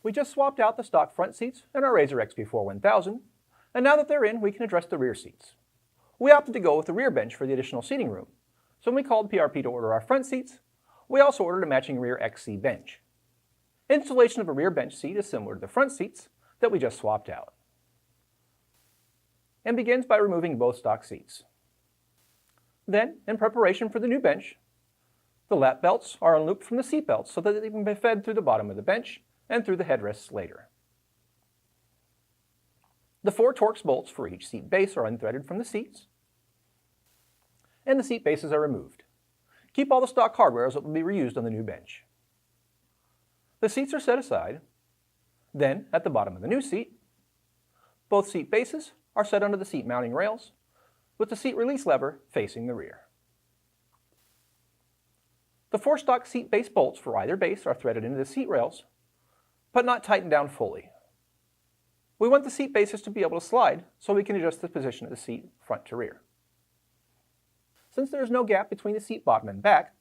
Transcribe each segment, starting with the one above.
We just swapped out the stock front seats in our Razor XP4 and now that they're in, we can address the rear seats. We opted to go with the rear bench for the additional seating room, so when we called PRP to order our front seats, we also ordered a matching rear XC bench. Installation of a rear bench seat is similar to the front seats that we just swapped out, and begins by removing both stock seats. Then, in preparation for the new bench, the lap belts are unlooped from the seat belts so that they can be fed through the bottom of the bench and through the headrests later. The 4 Torx bolts for each seat base are unthreaded from the seats, and the seat bases are removed. Keep all the stock hardware as it will be reused on the new bench. The seats are set aside. Then, at the bottom of the new seat, both seat bases are set under the seat mounting rails, with the seat release lever facing the rear. The 4 stock seat base bolts for either base are threaded into the seat rails, but not tightened down fully. We want the seat bases to be able to slide so we can adjust the position of the seat front to rear. Since there is no gap between the seat bottom and back,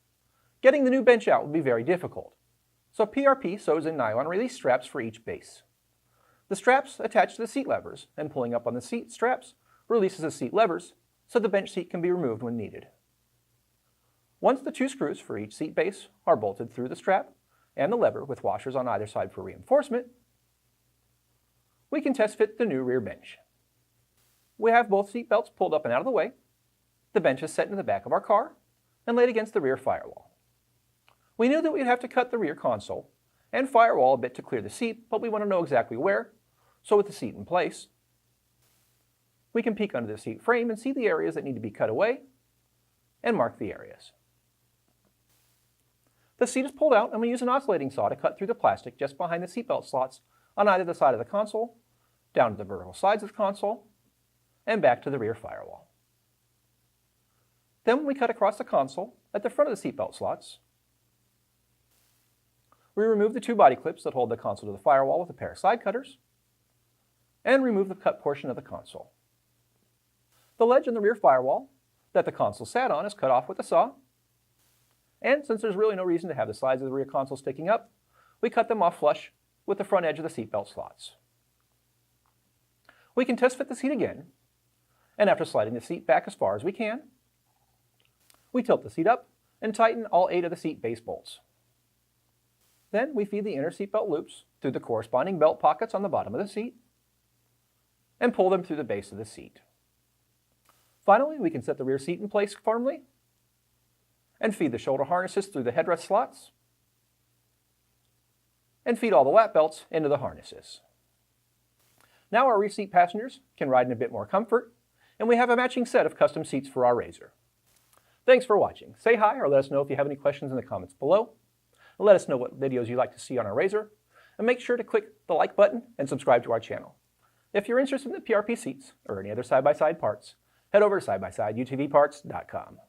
getting the new bench out will be very difficult, so PRP sews in nylon release straps for each base. The straps attach to the seat levers, and pulling up on the seat straps releases the seat levers so the bench seat can be removed when needed. Once the 2 screws for each seat base are bolted through the strap and the lever with washers on either side for reinforcement, we can test fit the new rear bench. We have both seat belts pulled up and out of the way. The bench is set into the back of our car and laid against the rear firewall. We knew that we'd have to cut the rear console and firewall a bit to clear the seat, but we want to know exactly where, so with the seat in place, we can peek under the seat frame and see the areas that need to be cut away and mark the areas. The seat is pulled out and we use an oscillating saw to cut through the plastic just behind the seatbelt slots on either the side of the console, down to the vertical sides of the console, and back to the rear firewall. Then we cut across the console at the front of the seatbelt slots. We remove the 2 body clips that hold the console to the firewall with a pair of side cutters, and remove the cut portion of the console. The ledge in the rear firewall that the console sat on is cut off with a saw, and since there's really no reason to have the sides of the rear console sticking up, we cut them off flush with the front edge of the seatbelt slots. We can test fit the seat again, and after sliding the seat back as far as we can, we tilt the seat up and tighten all 8 of the seat base bolts. Then we feed the inner seatbelt loops through the corresponding belt pockets on the bottom of the seat and pull them through the base of the seat. Finally, we can set the rear seat in place firmly and feed the shoulder harnesses through the headrest slots and feed all the lap belts into the harnesses. Now our rear seat passengers can ride in a bit more comfort, and we have a matching set of custom seats for our Razor. Thanks for watching. Say hi or let us know if you have any questions in the comments below. Let us know what videos you'd like to see on our Razor, and make sure to click the like button and subscribe to our channel. If you're interested in the PRP seats or any other side-by-side parts, head over to sidebyside UTVparts.com.